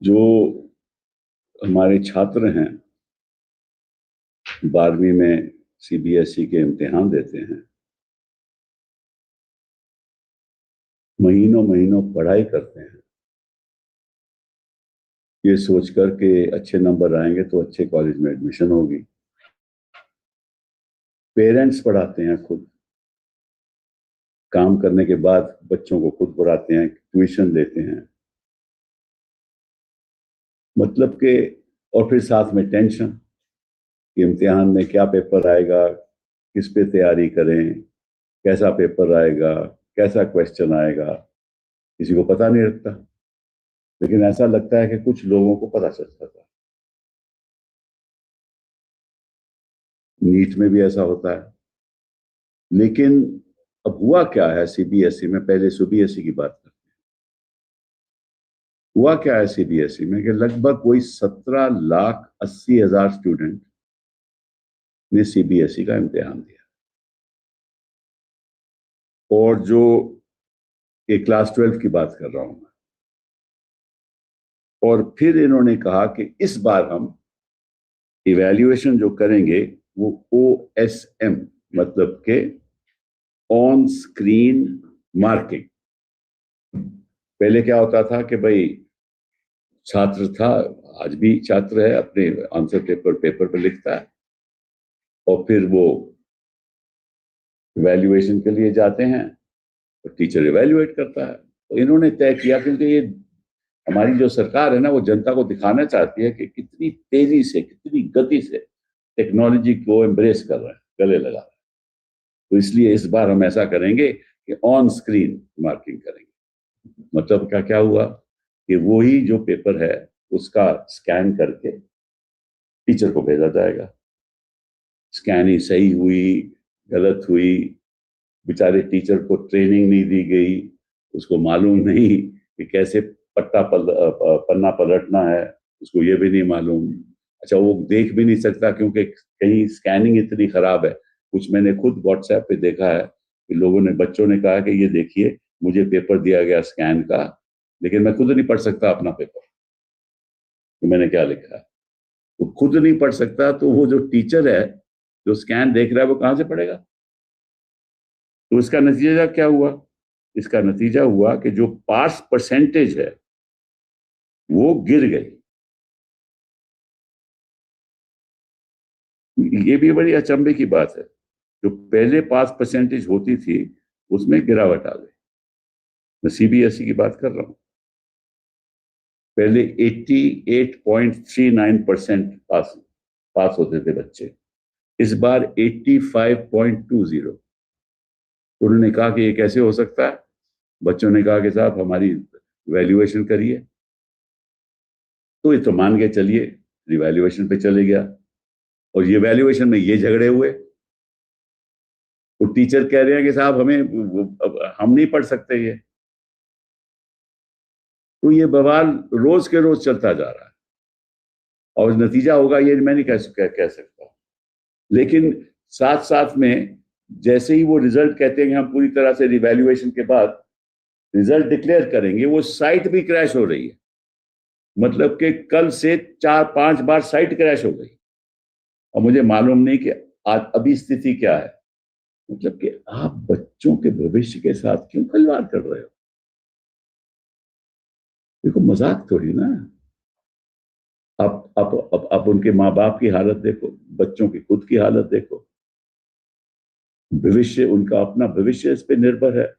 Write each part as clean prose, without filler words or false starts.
जो हमारे छात्र हैं 12वीं में सीबीएसई के इम्तिहान देते हैं, महीनों महीनों पढ़ाई करते हैं ये सोचकर के अच्छे नंबर आएंगे तो अच्छे कॉलेज में एडमिशन होगी। पेरेंट्स पढ़ाते हैं, खुद काम करने के बाद बच्चों को खुद पढ़ाते हैं, ट्यूशन लेते हैं, मतलब कि और फिर साथ में टेंशन कि इम्तिहान में क्या पेपर आएगा, किस पे तैयारी करें, कैसा पेपर आएगा, कैसा क्वेश्चन आएगा, किसी को पता नहीं लगता। लेकिन ऐसा लगता है कि कुछ लोगों को पता चलता था। नीट में भी ऐसा होता है। लेकिन अब हुआ क्या है सीबीएसई में, पहले सीबीएसई की बात करते हैं। हुआ क्या है सीबीएसई में कि लगभग कोई 17,80,000 स्टूडेंट ने सीबीएसई का इम्तिहान दिया, और जो एक क्लास 12 की बात कर रहा हूं मैं। और फिर इन्होंने कहा कि इस बार हम इवैल्यूएशन जो करेंगे वो OSM, मतलब के ऑन स्क्रीन मार्किंग। पहले क्या होता था कि भाई छात्र था, आज भी छात्र है, अपने आंसर पेपर पर लिखता है और फिर वो इवैल्यूएशन के लिए जाते हैं तो टीचर इवैल्यूएट करता है। तो इन्होंने तय किया, क्योंकि ये हमारी जो सरकार है ना, वो जनता को दिखाना चाहती है कि कितनी तेजी से, कितनी गति से टेक्नोलॉजी को एम्ब्रेस कर रहे हैं, गले लगा रहे हैं। तो इसलिए इस बार हम ऐसा करेंगे कि ऑन स्क्रीन मार्किंग करेंगे। मतलब क्या क्या हुआ कि वही जो पेपर है उसका स्कैन करके टीचर को भेजा जाएगा। स्कैनिंग सही हुई, गलत हुई, बेचारे टीचर को ट्रेनिंग नहीं दी गई, उसको मालूम नहीं कि कैसे पन्ना पलटना है, उसको ये भी नहीं मालूम। अच्छा, वो देख भी नहीं सकता क्योंकि कहीं स्कैनिंग इतनी खराब है। कुछ मैंने खुद व्हाट्सएप पे देखा है कि लोगों ने, बच्चों ने कहा कि ये देखिए मुझे पेपर दिया गया स्कैन का, लेकिन मैं खुद नहीं पढ़ सकता अपना पेपर कि मैंने क्या लिखा है। वो खुद नहीं पढ़ सकता तो वो जो टीचर है जो स्कैन देख रहा है वो कहां से पढ़ेगा। तो इसका नतीजा क्या हुआ? इसका नतीजा हुआ कि जो पास परसेंटेज है वो गिर गई। ये भी बड़ी अचंभे की बात है, जो पहले पास परसेंटेज होती थी उसमें गिरावट आ गई। मैं सीबीएसई की बात कर रहा हूं। पहले 88.39% पास होते थे बच्चे, इस बार 85.20। उन्होंने कहा कि ये कैसे हो सकता है। बच्चों ने कहा कि साहब हमारी वैल्यूएशन करिए। तो ये तो मान के चलिए रिवैल्यूएशन पे चले गया, और ये वैल्यूएशन में ये झगड़े हुए। तो टीचर कह रहे हैं कि साहब हम नहीं पढ़ सकते ये। तो ये बवाल रोज के रोज चलता जा रहा है, और नतीजा होगा ये मैं नहीं कह सकता। लेकिन साथ साथ में जैसे ही वो रिजल्ट कहते हैं कि हम पूरी तरह से रिवैल्यूएशन के बाद रिजल्ट डिक्लेयर करेंगे, वो साइट भी क्रैश हो रही है। मतलब कि कल से 4-5 बार साइट क्रैश हो गई, और मुझे मालूम नहीं कि आज अभी स्थिति क्या है। मतलब कि आप बच्चों के भविष्य के साथ क्यों खिलवाड़ कर रहे हो? देखो, मजाक थोड़ी ना। आप उनके माँ बाप की हालत देखो, बच्चों की खुद की हालत देखो। भविष्य, उनका अपना भविष्य इस पे निर्भर है,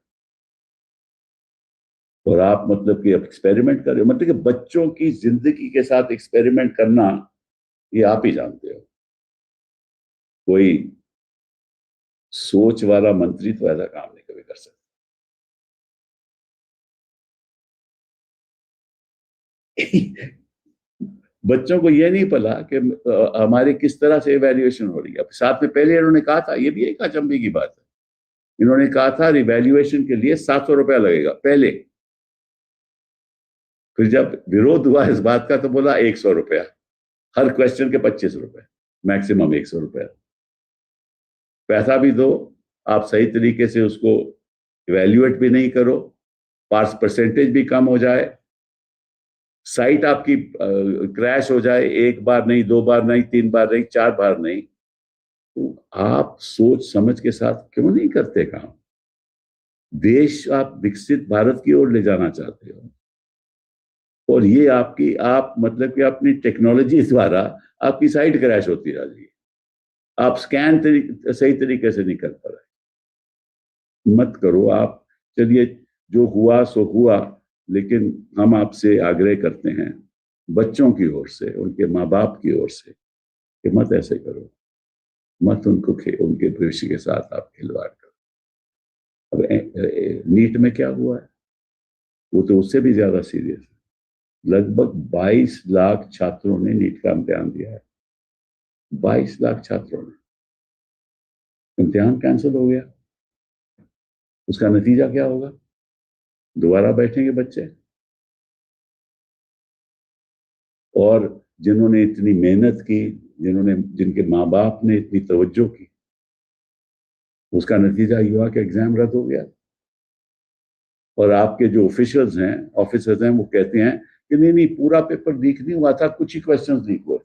और आप मतलब कि अब एक्सपेरिमेंट कर रहे हो। मतलब कि बच्चों की जिंदगी के साथ एक्सपेरिमेंट करना, ये आप ही जानते हो। कोई सोच वाला मंत्री तो ऐसा काम नहीं कभी कर सकता। बच्चों को ये नहीं पता कि हमारी किस तरह से इवैल्यूएशन हो रही है। साथ में पहले इन्होंने कहा था, ये भी एक अचंभे की बात है, इन्होंने कहा था रिवैल्यूएशन के लिए 700 रुपया लगेगा पहले। फिर जब विरोध हुआ इस बात का तो बोला 100 रुपया, हर क्वेश्चन के 25 रुपए, मैक्सिमम 100 रुपया। पैसा भी दो, आप सही तरीके से उसको इवैल्यूएट भी नहीं करो, पास परसेंटेज भी कम हो जाए, साइट आपकी क्रैश हो जाए, एक बार नहीं, दो बार नहीं, तीन बार नहीं, चार बार नहीं, तो आप सोच समझ के साथ क्यों नहीं करते काम? देश आप विकसित भारत की ओर ले जाना चाहते हो, और ये आपकी आप मतलब कि अपनी टेक्नोलॉजी द्वारा आपकी साइट क्रैश होती जा रही है, आप सही तरीके से नहीं कर पा रहे। मत करो आप। चलिए, जो हुआ सो हुआ, लेकिन हम आपसे आग्रह करते हैं, बच्चों की ओर से, उनके माँ बाप की ओर से, कि मत ऐसे करो, मत उनके भविष्य के साथ आप खिलवाड़ करो। अब नीट में क्या हुआ है, वो तो उससे भी ज्यादा सीरियस है। लगभग 22 लाख छात्रों ने नीट का इम्तिहान दिया है। 22 लाख छात्रों ने, इम्तिहान कैंसिल हो गया। उसका नतीजा क्या होगा? दोबारा बैठेंगे बच्चे, और जिन्होंने इतनी मेहनत की, जिनके माँ बाप ने इतनी तवज्जो की, उसका नतीजा ये हुआ कि एग्जाम रद्द हो गया। और आपके जो ऑफिसर्स हैं, वो कहते हैं कि नहीं नहीं, पूरा पेपर लीक नहीं हुआ था, कुछ ही क्वेश्चंस लीक हुए थे।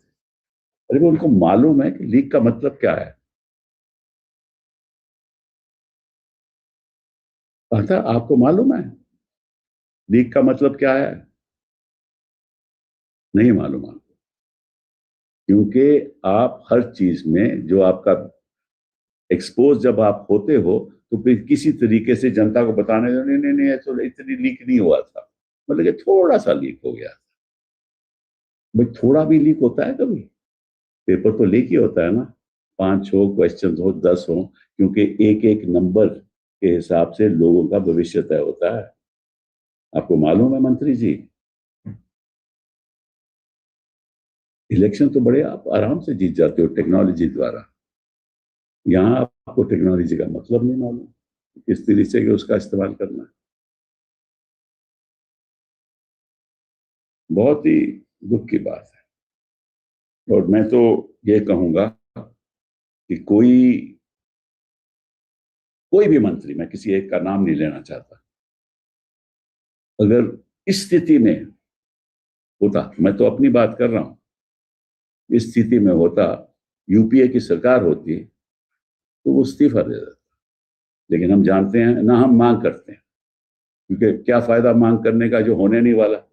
अरे वो, उनको मालूम है कि लीक का मतलब क्या है? था आपको मालूम है लीक का मतलब क्या है? नहीं मालूम आपको, क्योंकि आप हर चीज में जो आपका एक्सपोज जब आप होते हो, तो फिर किसी तरीके से जनता को बताने दो, नहीं नहीं नहीं, तो इतनी लीक नहीं हुआ था, मतलब कि थोड़ा सा लीक हो गया। भाई थोड़ा भी लीक होता है कभी? पेपर तो लीक ही होता है ना, 5 हो, क्वेश्चन हो, 10 हो, क्योंकि एक एक नंबर के हिसाब से लोगों का भविष्य तय होता है। आपको मालूम है मंत्री जी, इलेक्शन तो बड़े आप आराम से जीत जाते हो टेक्नोलॉजी द्वारा। यहाँ आपको टेक्नोलॉजी का मतलब नहीं मालूम, किस तरीके से उसका इस्तेमाल करना है। बहुत ही दुख की बात है। और मैं तो ये कहूंगा कि कोई कोई भी मंत्री, मैं किसी एक का नाम नहीं लेना चाहता, अगर इस स्थिति में होता, मैं तो अपनी बात कर रहा हूं, इस स्थिति में होता, यूपीए की सरकार होती, तो वो इस्तीफा दे देता। लेकिन हम जानते हैं ना, हम मांग करते हैं, क्योंकि क्या फायदा मांग करने का जो होने नहीं वाला।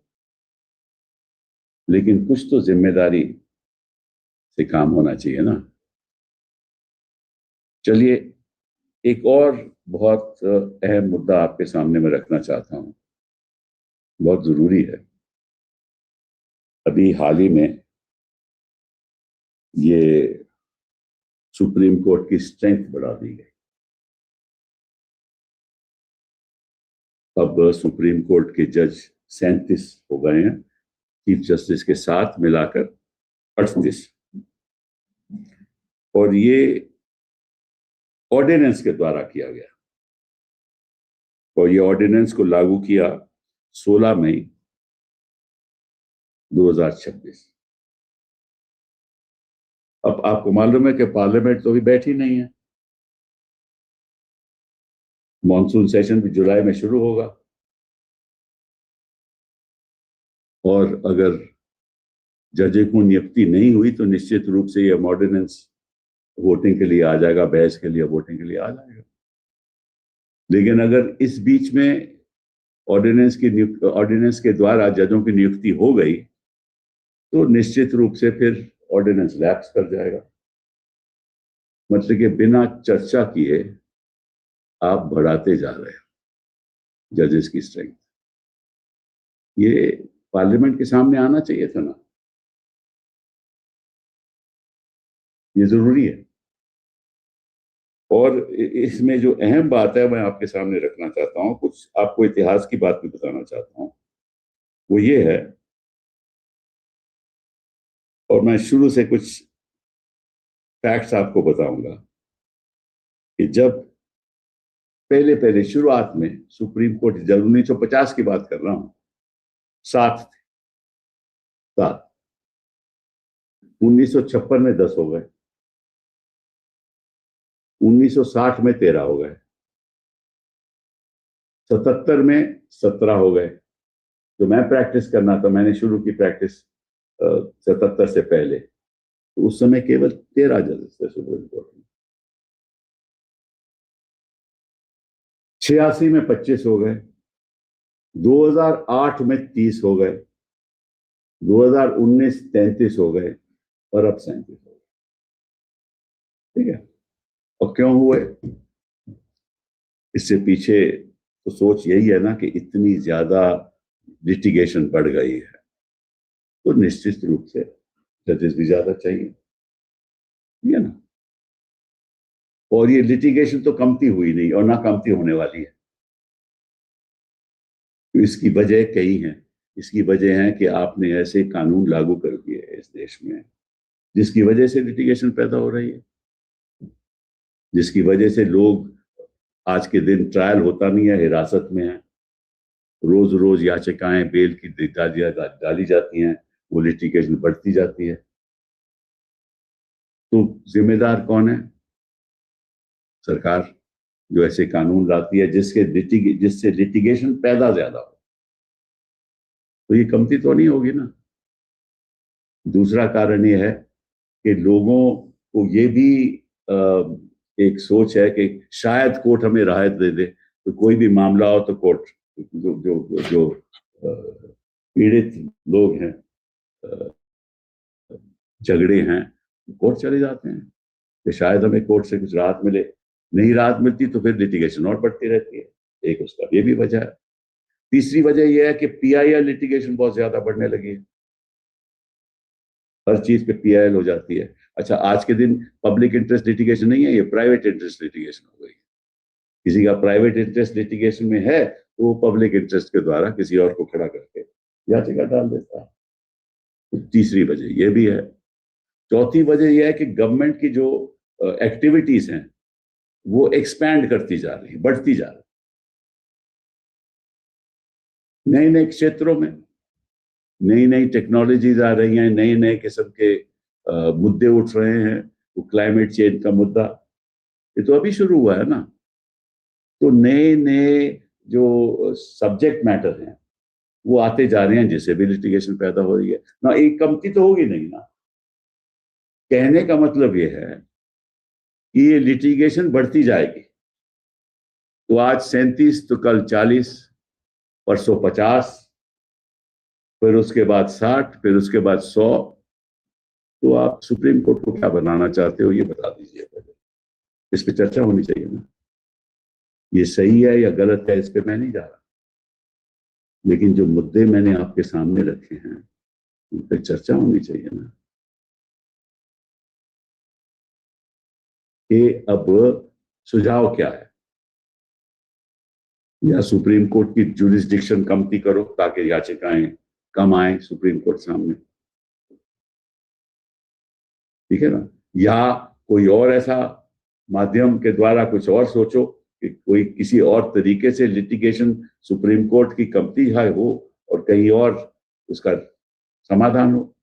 लेकिन कुछ तो जिम्मेदारी से काम होना चाहिए ना। चलिए, एक और बहुत अहम मुद्दा आपके सामने मैं रखना चाहता हूं, बहुत जरूरी है। अभी हाल ही में ये सुप्रीम कोर्ट की स्ट्रेंथ बढ़ा दी गई। अब सुप्रीम कोर्ट के जज 37 हो गए हैं, चीफ जस्टिस के साथ मिलाकर 38। और ये ऑर्डिनेंस के द्वारा किया गया, और ये ऑर्डिनेंस को लागू किया 16 मई 2026। अब आपको मालूम है कि पार्लियामेंट तो अभी बैठी नहीं है, मॉनसून सेशन भी जुलाई में शुरू होगा, और अगर जजें को नियुक्ति नहीं हुई तो निश्चित रूप से ये ऑर्डिनेंस वोटिंग के लिए आ जाएगा, बहस के लिए, वोटिंग के लिए आ जाएगा। लेकिन अगर इस बीच में ऑर्डिनेंस के द्वारा जजों की नियुक्ति हो गई, तो निश्चित रूप से फिर ऑर्डिनेंस लैप्स कर जाएगा। मतलब कि बिना चर्चा किए आप बढ़ाते जा रहे हो जजेस की स्ट्रेंथ। ये पार्लियामेंट के सामने आना चाहिए था ना, ये जरूरी है। और इसमें जो अहम बात है, मैं आपके सामने रखना चाहता हूं, कुछ आपको इतिहास की बात भी बताना चाहता हूं। वो ये है, और मैं शुरू से कुछ फैक्ट्स आपको बताऊंगा, कि जब पहले पहले शुरुआत में सुप्रीम कोर्ट, जब 1950 की बात कर रहा हूं, 7 थे, 7। 1956 में 10 हो गए, 1960 में 13 हो गए, 77 में 17 हो गए, जो मैं प्रैक्टिस करना था, मैंने शुरू की प्रैक्टिस 77 से पहले, तो उस समय केवल 13 जजेस थे सुप्रीम कोर्ट में। 86 में 25 हो गए, 2008 में 30 हो गए, 2019 33 हो गए, और अब 37 हो गए। ठीक है, और क्यों हुए? इससे पीछे तो सोच यही है ना कि इतनी ज्यादा लिटिगेशन बढ़ गई है, तो निश्चित रूप से जजेस भी ज्यादा चाहिए, ठीक है ना। और ये लिटिगेशन तो कमती हुई नहीं और ना कमती होने वाली है। तो इसकी वजह कई हैं। इसकी वजह है कि आपने ऐसे कानून लागू कर दिए इस देश में जिसकी वजह से लिटिगेशन पैदा हो रही है, जिसकी वजह से लोग आज के दिन ट्रायल होता नहीं है, हिरासत में है, रोज रोज याचिकाएं बेल की डाली जाती हैं, वो लिटिगेशन बढ़ती जाती है। तो जिम्मेदार कौन है? सरकार, जो ऐसे कानून लाती है जिससे लिटिगेशन पैदा ज्यादा हो। तो ये कमती तो नहीं होगी ना। दूसरा कारण ये है कि लोगों को ये भी एक सोच है कि शायद कोर्ट हमें राहत दे दे, तो कोई भी मामला हो तो कोर्ट, जो जो जो पीड़ित लोग हैं, झगड़े हैं, कोर्ट चले जाते हैं कि शायद हमें कोर्ट से कुछ राहत मिले। नहीं राहत मिलती तो फिर लिटिगेशन और बढ़ती रहती है। एक उसका ये भी वजह है। तीसरी वजह यह है कि पीआईएल लिटिगेशन बहुत ज्यादा बढ़ने लगी है। हर चीज पे पीआईएल हो जाती है। अच्छा, आज के दिन पब्लिक इंटरेस्ट लिटिगेशन नहीं है, ये प्राइवेट इंटरेस्ट लिटिगेशन हो गई। किसी का प्राइवेट इंटरेस्ट लिटिगेशन में है तो वो पब्लिक इंटरेस्ट के द्वारा किसी और को खड़ा करके याचिका डाल देता है। तो तीसरी वजह यह भी है। चौथी वजह यह है कि गवर्नमेंट की जो एक्टिविटीज हैं वो एक्सपैंड करती जा रही, बढ़ती जा रही, नए नए क्षेत्रों में नई नई टेक्नोलॉजीज आ रही हैं, नए नए किस्म के मुद्दे उठ रहे हैं। वो क्लाइमेट चेंज का मुद्दा, ये तो अभी शुरू हुआ है ना। तो नए नए जो सब्जेक्ट मैटर हैं वो आते जा रहे हैं, जिससे भी लिटिगेशन पैदा हो रही है ना। एक कमती तो होगी नहीं ना। कहने का मतलब ये है कि ये लिटिगेशन बढ़ती जाएगी। तो आज 37, तो कल 40, परसों 50, फिर उसके बाद 60, फिर उसके बाद 100। तो आप सुप्रीम कोर्ट को क्या बनाना चाहते हो, ये बता दीजिए पहले। इस पे चर्चा होनी चाहिए ना। ये सही है या गलत है, इस पे मैं नहीं जा रहा, लेकिन जो मुद्दे मैंने आपके सामने रखे हैं उन पर चर्चा होनी चाहिए ना। कि अब सुझाव क्या है? या सुप्रीम कोर्ट की जुरिस्डिक्शन कमती करो ताकि याचिकाएं कम आए सुप्रीम कोर्ट सामने, ठीक है ना। या कोई और ऐसा माध्यम के द्वारा कुछ और सोचो कि कोई किसी और तरीके से लिटिगेशन सुप्रीम कोर्ट की कमती है हो और कहीं और उसका समाधान हो।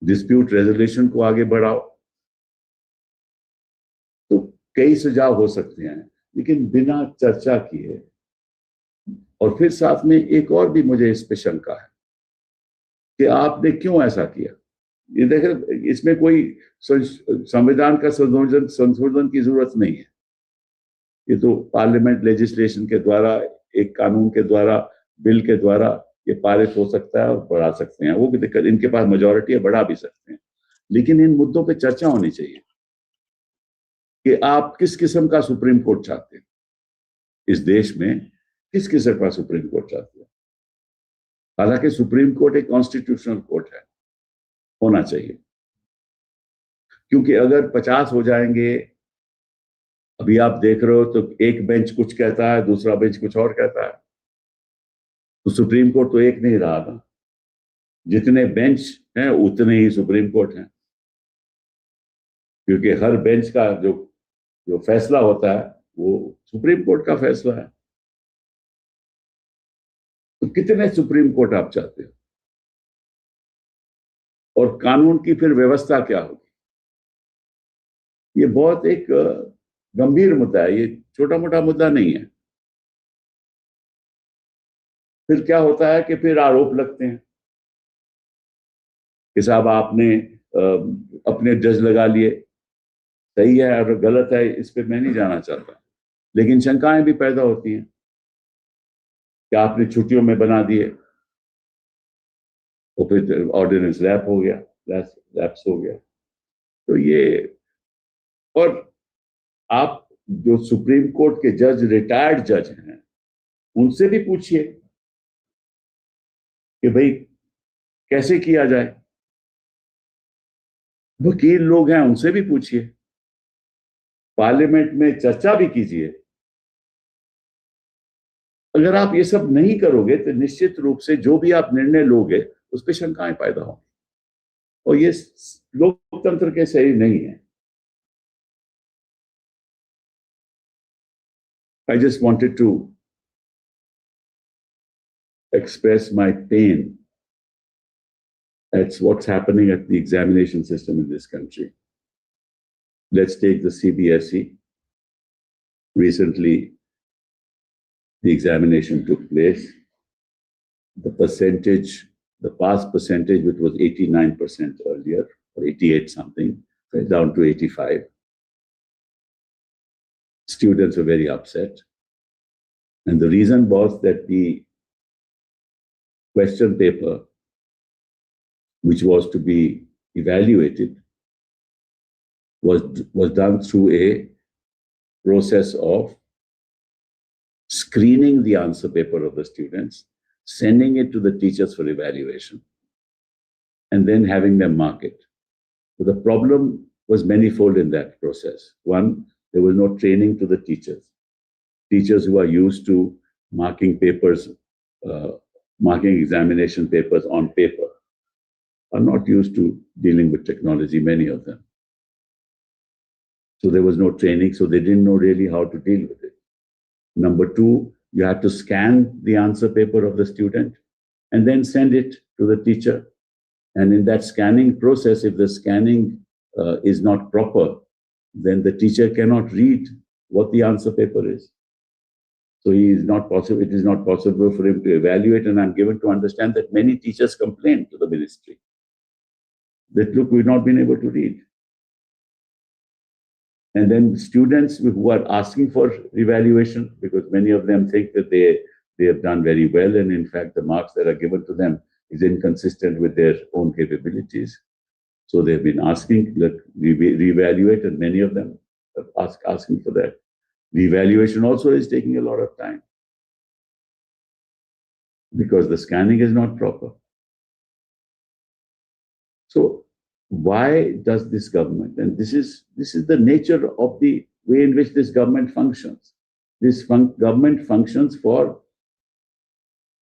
डिस्प्यूट रेजोल्यूशन को आगे बढ़ाओ। तो कई सुझाव हो सकते हैं, लेकिन बिना चर्चा किए। और फिर साथ में एक और भी मुझे इस पे शंका है कि आपने क्यों ऐसा किया। ये देखें, इसमें कोई संविधान का संशोधन की जरूरत नहीं है। ये तो पार्लियामेंट लेजिस्लेशन के द्वारा, एक कानून के द्वारा, बिल के द्वारा ये पारित हो सकता है और बढ़ा सकते हैं। वो भी दिक्कत, इनके पास मेजोरिटी है, बढ़ा भी सकते हैं। लेकिन इन मुद्दों पे चर्चा होनी चाहिए कि आप किस किस्म का सुप्रीम कोर्ट चाहते हैं। इस देश में किस किस्म का सुप्रीम कोर्ट चाहते हैं? हालांकि सुप्रीम कोर्ट एक कॉन्स्टिट्यूशनल कोर्ट है, होना चाहिए। क्योंकि अगर 50 हो जाएंगे, अभी आप देख रहे हो तो एक बेंच कुछ कहता है, दूसरा बेंच कुछ और कहता है, तो सुप्रीम कोर्ट तो एक नहीं रहा ना। जितने बेंच हैं उतने ही सुप्रीम कोर्ट हैं, क्योंकि हर बेंच का जो जो फैसला होता है वो सुप्रीम कोर्ट का फैसला है। तो कितने सुप्रीम कोर्ट आप चाहते हो? और कानून की फिर व्यवस्था क्या होगी? ये बहुत एक गंभीर मुद्दा है, ये छोटा मोटा मुद्दा नहीं है। फिर क्या होता है कि फिर आरोप लगते हैं कि साहब आपने अपने जज लगा लिए, सही है और गलत है इस पे मैं नहीं जाना चाहता, लेकिन शंकाएं भी पैदा होती हैं कि आपने छुट्टियों में बना दिए, तो फिर ऑर्डिनेंस लैप हो गया, लैप्स हो गया। तो ये, और आप जो सुप्रीम कोर्ट के जज, रिटायर्ड जज हैं, उनसे भी पूछिए कि भाई कैसे किया जाए। वकील लोग हैं, उनसे भी पूछिए, पार्लियामेंट में चर्चा भी कीजिए। अगर आप ये सब नहीं करोगे तो निश्चित रूप से जो भी आप निर्णय लोगे उस पर शंकाएं पैदा होंगी, और ये लोकतंत्र के सही नहीं है। I just wanted to express my pain at what's happening at the examination system in this country. Let's take the CBSE. Recently, the examination took place. The percentage, the pass percentage, which was 89% earlier, or 88 something, fell down to 85. Students were very upset. And the reason was that the question paper, which was to be evaluated, was done through a process of screening the answer paper of the students, sending it to the teachers for evaluation, and then having them mark it. So the problem was manifold in that process. One, there was no training to the teachers. Teachers who are used to marking papers, marking examination papers on paper, are not used to dealing with technology, many of them. So there was no training, so they didn't know really how to deal with it. Number two, you had to scan the answer paper of the student and then send it to the teacher. And in that scanning process, if the scanning is not proper, then the teacher cannot read what the answer paper is. So it is not possible for him to evaluate. And I'm given to understand that many teachers complained to the ministry that, look, we've not been able to read. And then students who are asking for evaluation, because many of them think that they have done very well, and in fact, the marks that are given to them is inconsistent with their own capabilities. So they've been asking that we reevaluate, and many of them are asking for that. Reevaluation also is taking a lot of time because the scanning is not proper. So why does this government, and this is the nature of the way in which this government functions. This government functions for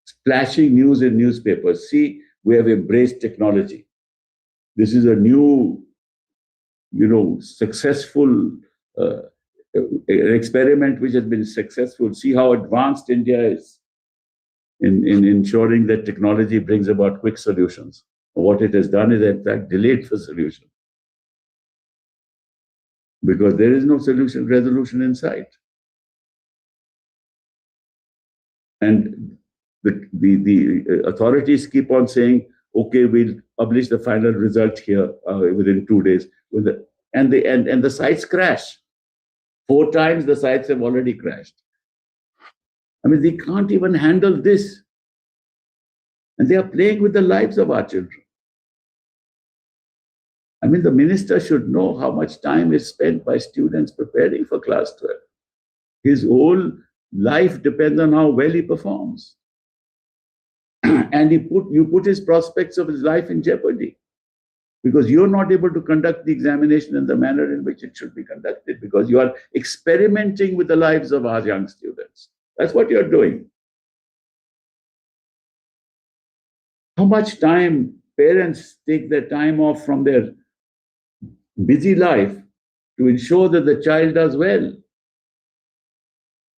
splashing news in newspapers. See, we have embraced technology. This is a new, successful experiment which has been successful. See how advanced India is in ensuring that technology brings about quick solutions. What it has done is, in fact, delayed the solution, because there is no resolution in sight. And the authorities keep on saying, okay, we'll publish the final result here within 2 days. And the sites crash. 4 times the sites have already crashed. I mean, they can't even handle this. And they are playing with the lives of our children. I mean, the minister should know how much time is spent by students preparing for class 12. His whole life depends on how well he performs. And you put his prospects of his life in jeopardy, because you're not able to conduct the examination in the manner in which it should be conducted, because you are experimenting with the lives of our young students. That's what you're doing. How much time parents take their time off from their busy life to ensure that the child does well.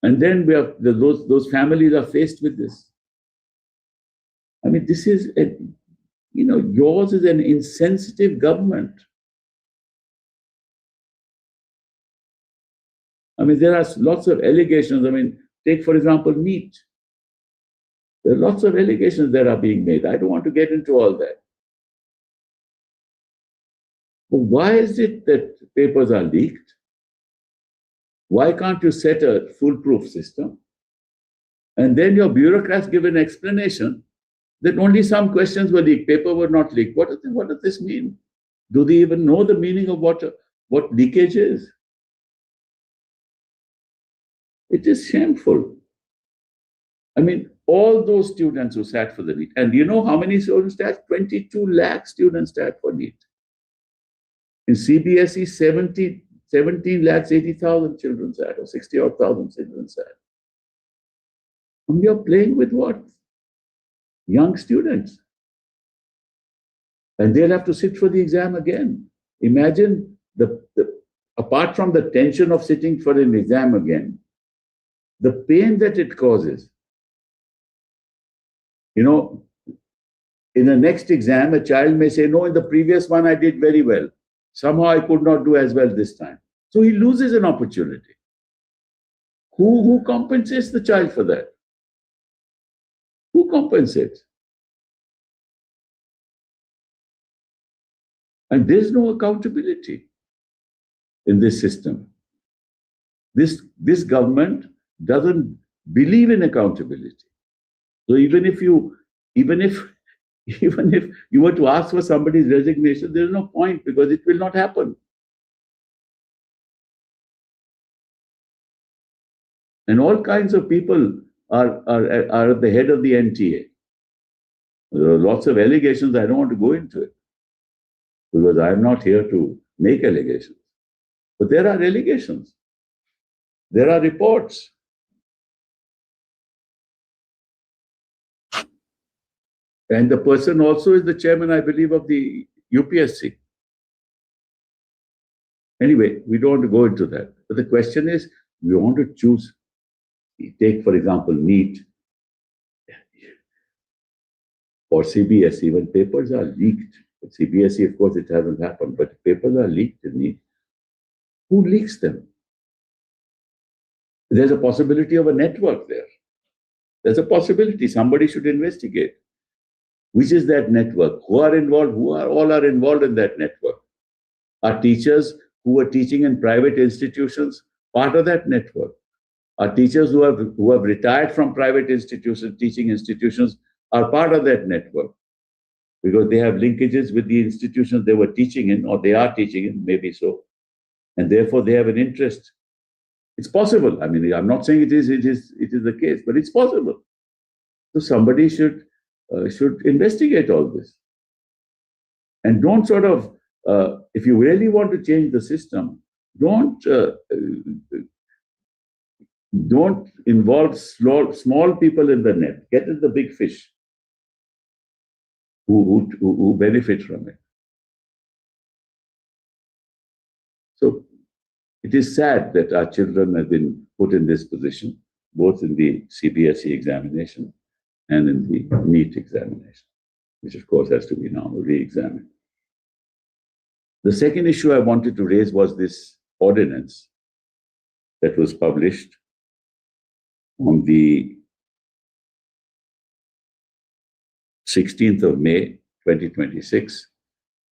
And then those families are faced with this. I mean, this is, yours is an insensitive government. I mean, there are lots of allegations. I mean, take, for example, NEET. There are lots of allegations that are being made. I don't want to get into all that. But why is it that papers are leaked? Why can't you set a foolproof system? And then your bureaucrats give an explanation that only some questions were leaked, paper were not leaked. What does this mean? Do they even know the meaning of what leakage is? It is shameful. I mean, all those students who sat for the NEET, and you know how many students sat? 22 lakh students sat for NEET. In CBSE, 17 lakhs 80,000 children sat, or 60-odd thousand children sat. And you're playing with what? Young students. And they'll have to sit for the exam again. Imagine apart from the tension of sitting for an exam again, the pain that it causes. You know, in the next exam, a child may say, no, in the previous one I did very well. Somehow I could not do as well this time. So he loses an opportunity. Who compensates the child for that? Who compensates? And there's no accountability in this system. This government doesn't believe in accountability. So even if you were to ask for somebody's resignation, there's no point because it will not happen. And all kinds of people are at the head of the NTA. There are lots of allegations. I don't want to go into it because I'm not here to make allegations. But there are allegations. There are reports. And the person also is the chairman, I believe, of the UPSC. Anyway, we don't want to go into that. But the question is, we want to choose. Take, for example, NEET or CBSE. When papers are leaked, at CBSE, of course, it hasn't happened, but papers are leaked in NEET. Who leaks them? There's a possibility of a network there. There's a possibility. Somebody should investigate. Which is that network? Who are involved? All are involved in that network? Are teachers who are teaching in private institutions part of that network? Are teachers who have retired from private institutions, teaching institutions, are part of that network? Because they have linkages with the institutions they were teaching in, or they are teaching in, maybe so. And therefore they have an interest. It's possible. I mean, I'm not saying it is the case, but it's possible. So somebody should investigate all this. And don't sort of, if you really want to change the system, don't involve small people in the net. Get at the big fish who benefit from it. So it is sad that our children have been put in this position, both in the CBSE examination and in the NEET examination, which of course has to be now re-examined. The second issue I wanted to raise was this ordinance that was published on the 16th of May, 2026,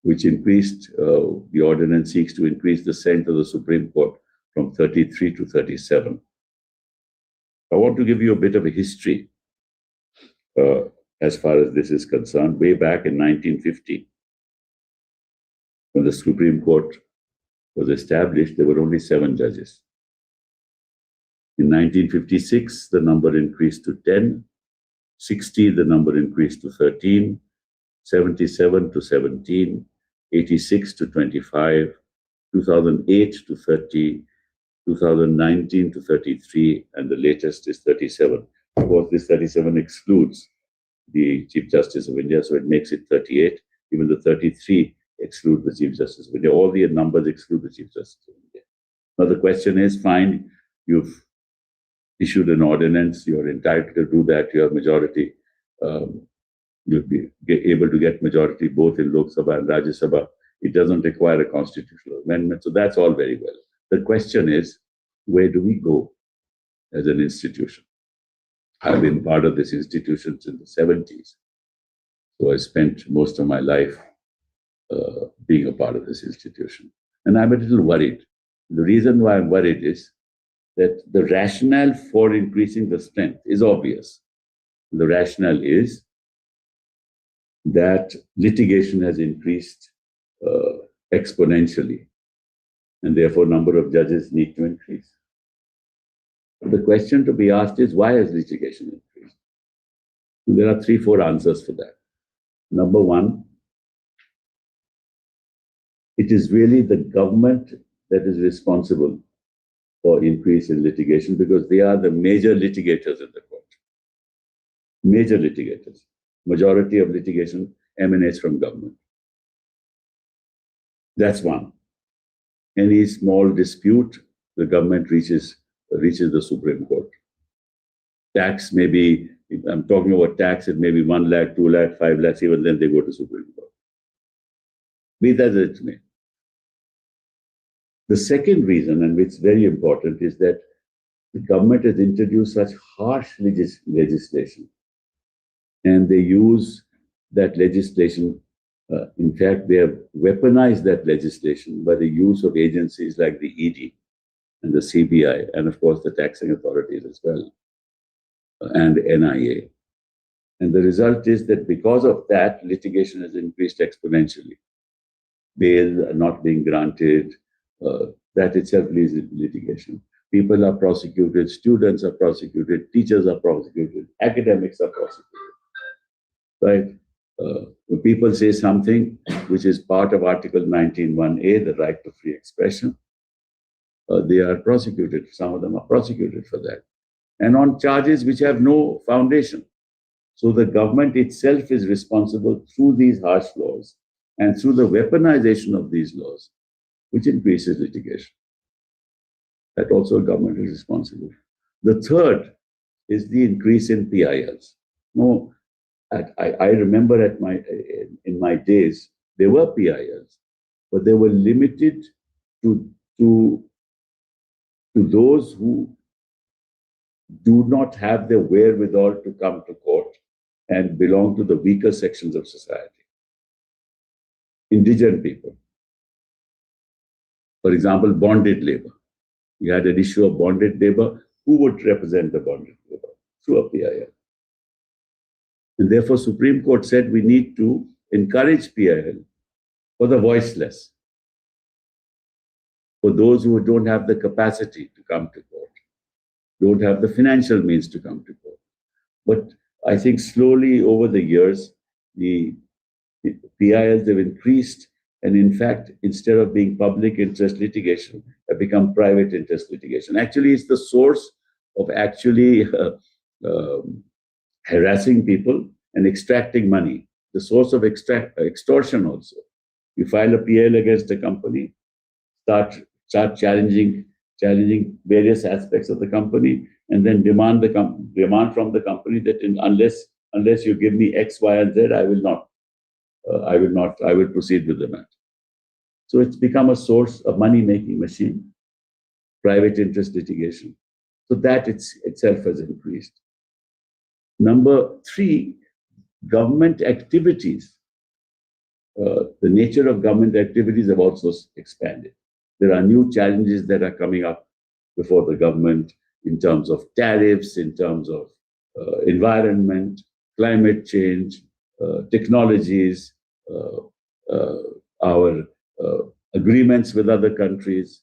which increased, the ordinance seeks to increase the Senate of the Supreme Court from 33 to 37. I want to give you a bit of a history as far as this is concerned. Way back in 1950, when the Supreme Court was established, there were only 7 judges. In 1956, the number increased to 10. 60, the number increased to 13. 77 to 17. 86 to 25. 2008 to 30. 2019 to 33. And the latest is 37. Of course, this 37 excludes the Chief Justice of India, so it makes it 38. Even the 33 exclude the Chief Justice of India. All the numbers exclude the Chief Justice of India. Now the question is, fine, you've issued an ordinance, you're entitled to do that, you have majority, you'll be able to get majority both in Lok Sabha and Rajya Sabha. It doesn't require a constitutional amendment, so that's all very well. The question is, where do we go as an institution? I've been part of this institution since the 70s. So I spent most of my life being a part of this institution. And I'm a little worried. The reason why I'm worried is that the rationale for increasing the strength is obvious. The rationale is that litigation has increased exponentially, and therefore number of judges need to increase. The question to be asked is, why has litigation increased? And there are 3-4 answers for that. Number one, it is really the government that is responsible for increase in litigation because they are the major litigators in the court. Major litigators. Majority of litigation emanates from government. That's one. Any small dispute, the government reaches the Supreme Court. Tax may be, if I'm talking about tax, it may be 1 lakh, 2 lakh, 5 lakhs, even then they go to Supreme Court. Be that as it may. The second reason, and which is very important, is that the government has introduced such harsh legislation, and they use that legislation. In fact, they have weaponized that legislation by the use of agencies like the ED and the CBI, and of course the taxing authorities as well, and NIA. And the result is that because of that, litigation has increased exponentially. Bail not being granted, that itself leads to litigation. People are prosecuted, students are prosecuted, teachers are prosecuted, academics are prosecuted, right? When people say something which is part of Article 19(1)(a), the right to free expression, they are prosecuted. Some of them are prosecuted for that, and on charges which have no foundation. So the government itself is responsible through these harsh laws and through the weaponization of these laws, which increases litigation. That also government is responsible. The third is the increase in PILs. No, I remember in my days, there were PILs, but they were limited to those who do not have the wherewithal to come to court and belong to the weaker sections of society. Indigent people. For example, bonded labor. You had an issue of bonded labor. Who would represent the bonded labor? Through a PIL. And therefore, Supreme Court said we need to encourage PIL for the voiceless, for those who don't have the capacity to come to court, don't have the financial means to come to court. But I think slowly over the years, the PILs have increased, and in fact, instead of being public interest litigation, have become private interest litigation. Actually, it's the source of actually harassing people and extracting money, the source of extortion also. You file a PIL against a company, start challenging various aspects of the company, and then demand from the company that unless you give me X, Y, and Z, I will proceed with the matter. So it's become a source of money-making machine, private interest litigation. So that itself has increased. Number 3, government activities. The nature of government activities have also expanded. There are new challenges that are coming up before the government in terms of tariffs, in terms of environment, climate change, technologies, our agreements with other countries,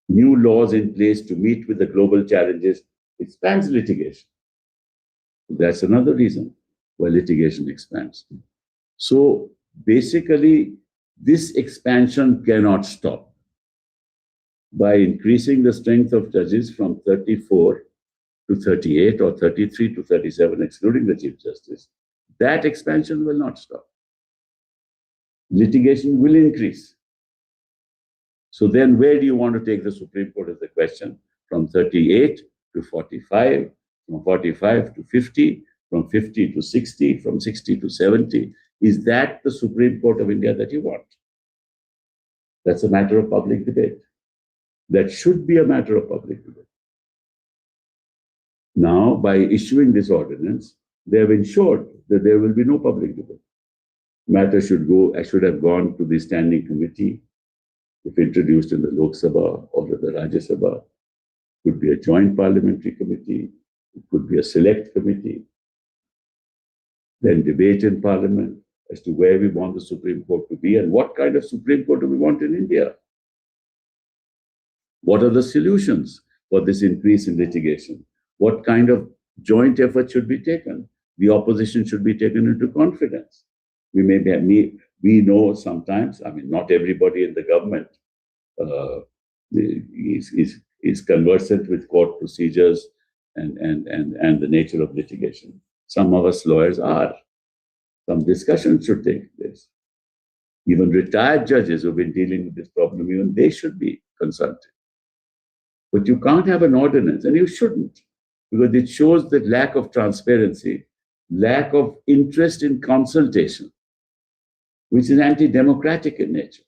new laws in place to meet with the global challenges. Expands litigation. That's another reason why litigation expands. So basically, this expansion cannot stop. By increasing the strength of judges from 34 to 38 or 33 to 37, excluding the Chief Justice, that expansion will not stop. Litigation will increase. So then where do you want to take the Supreme Court is the question. From 38 to 45, from 45 to 50, from 50 to 60, from 60 to 70. Is that the Supreme Court of India that you want? That's a matter of public debate. That should be a matter of public debate. Now, by issuing this ordinance, they have ensured that there will be no public debate. Matter should have gone to the standing committee, if introduced in the Lok Sabha or the Rajya Sabha. It could be a joint parliamentary committee, it could be a select committee. Then debate in Parliament as to where we want the Supreme Court to be and what kind of Supreme Court do we want in India. What are the solutions for this increase in litigation? What kind of joint effort should be taken? The opposition should be taken into confidence. We know sometimes, I mean, not everybody in the government is conversant with court procedures and the nature of litigation. Some of us lawyers are. Some discussion should take place. Even retired judges who've been dealing with this problem, even they should be consulted. But you can't have an ordinance, and you shouldn't, because it shows the lack of transparency, lack of interest in consultation, which is anti-democratic in nature.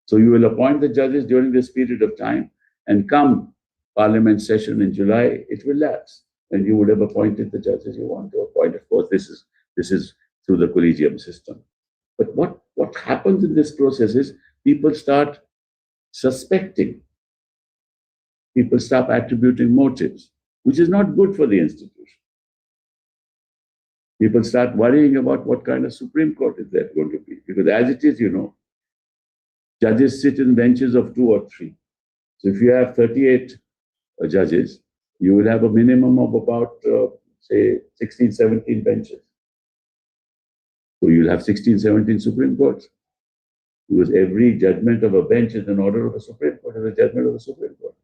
So you will appoint the judges during this period of time, and come Parliament session in July, it will lapse, and you would have appointed the judges you want to appoint. Of course, this is through the collegium system. But what happens in this process is people start suspecting. People start attributing motives, which is not good for the institution. People start worrying about what kind of Supreme Court is there going to be. Because as it is, judges sit in benches of 2 or 3. So if you have 38 judges, you will have a minimum of about, say, 16, 17 benches. So you'll have 16, 17 Supreme Courts. Because every judgment of a bench is an order of a Supreme Court, is a judgment of a Supreme Court.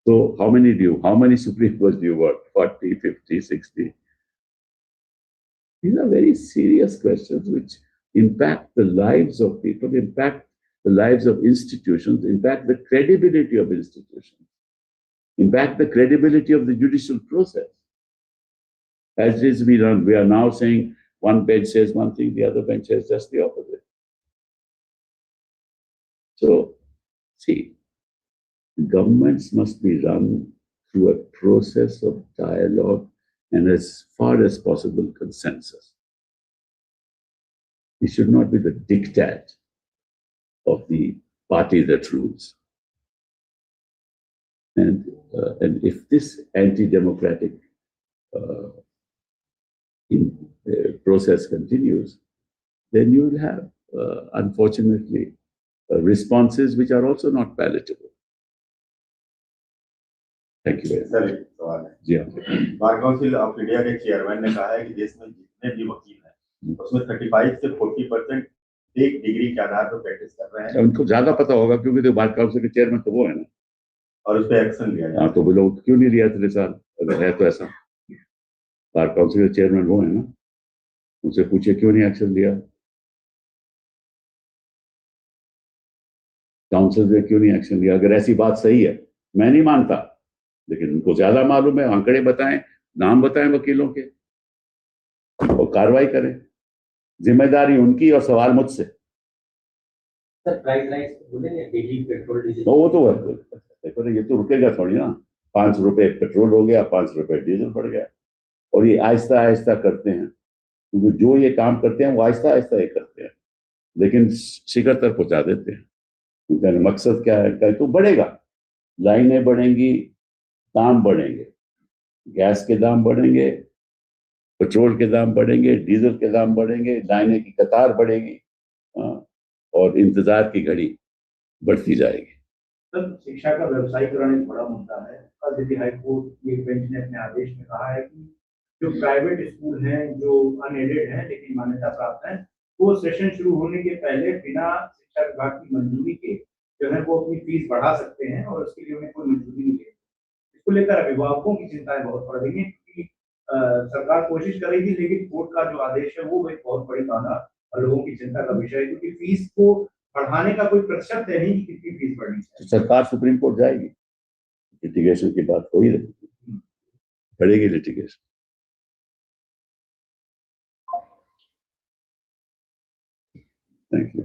So how many Supreme Courts do you want? 40, 50, 60? These are very serious questions which impact the lives of people, impact the lives of institutions, impact the credibility of institutions, impact the credibility of the judicial process. As it is, we are now saying one bench says one thing, the other bench says just the opposite. So, see, governments must be run through a process of dialogue and as far as possible consensus. It should not be the diktat of the party that rules. And if this anti-democratic process continues, then you will have, unfortunately, responses which are also not palatable. Thank you very much. Sir एक सवाल है जी हाँ bar council of India के chairman ने कहा है कि देश में जितने भी वकील हैं उसमें 35 से 40% एक डिग्री के आधार पर प्रैक्टिस कर रहे हैं उनको ज्यादा पता होगा क्योंकि तो बार काउंसिल के चेयरमैन तो वो है ना और उस पर एक्शन लिया जाए तो वो लोग क्यों नहीं लिया इतने साल अगर है तो ऐसा बार काउंसिल के चेयरमैन वो है ना उनसे पूछे क्यों नहीं एक्शन लिया काउंसिल ने क्यों नहीं एक्शन लिया अगर ऐसी बात सही है मैं नहीं मानता लेकिन उनको ज्यादा मालूम है आंकड़े बताएं नाम बताएं वकीलों के और कार्रवाई करें जिम्मेदारी उनकी और सवाल मुझसे वो तो देखो ये तो रुकेगा थोड़ी ना 5 रुपए पेट्रोल हो गया 5 रुपए डीजल बढ़ गया और ये आहिस्ता आहिस्ता करते हैं क्योंकि जो ये काम करते हैं वो आहिस्ता आहिस्ता ये करते हैं लेकिन शिखर तक पहुंचा देते हैं उनका मकसद क्या है तो बढ़ेगा लाइनें बढ़ेंगी दाम बढ़ेंगे गैस के दाम बढ़ेंगे पेट्रोल के दाम बढ़ेंगे डीजल के दाम बढ़ेंगे लाइनें की कतार बढ़ेगी और इंतजार की घड़ी बढ़ती जाएगी सर शिक्षा का व्यवसायीकरण एक बड़ा मुद्दा है कल दिल्ली हाईकोर्ट की बेंच ने अपने आदेश में कहा है कि जो प्राइवेट स्कूल हैं जो अनएडेड हैं लेकिन मान्यता प्राप्त हैं वो सेशन शुरू होने के पहले बिना शिक्षा विभाग की मंजूरी के जो है वो अपनी फीस बढ़ा सकते हैं और उसके लिए उन्हें कोई मंजूरी नहीं है इसको लेकर अभिभावकों की चिंताएं बहुत बढ़ रही हैं क्योंकि सरकार कोशिश करेगी लेकिन कोर्ट का जो आदेश है वो एक बहुत बड़ी बाधा और लोगों की चिंता का विषय है क्योंकि फीस को बढ़ाने का कोई प्रतिशत है नहीं कि कितनी फीस बढ़नी चाहिए सरकार सुप्रीम कोर्ट जाएगी लिटिगेशन की बात हो ही रही बढ़ेगी लिटिगेशन थैंक यू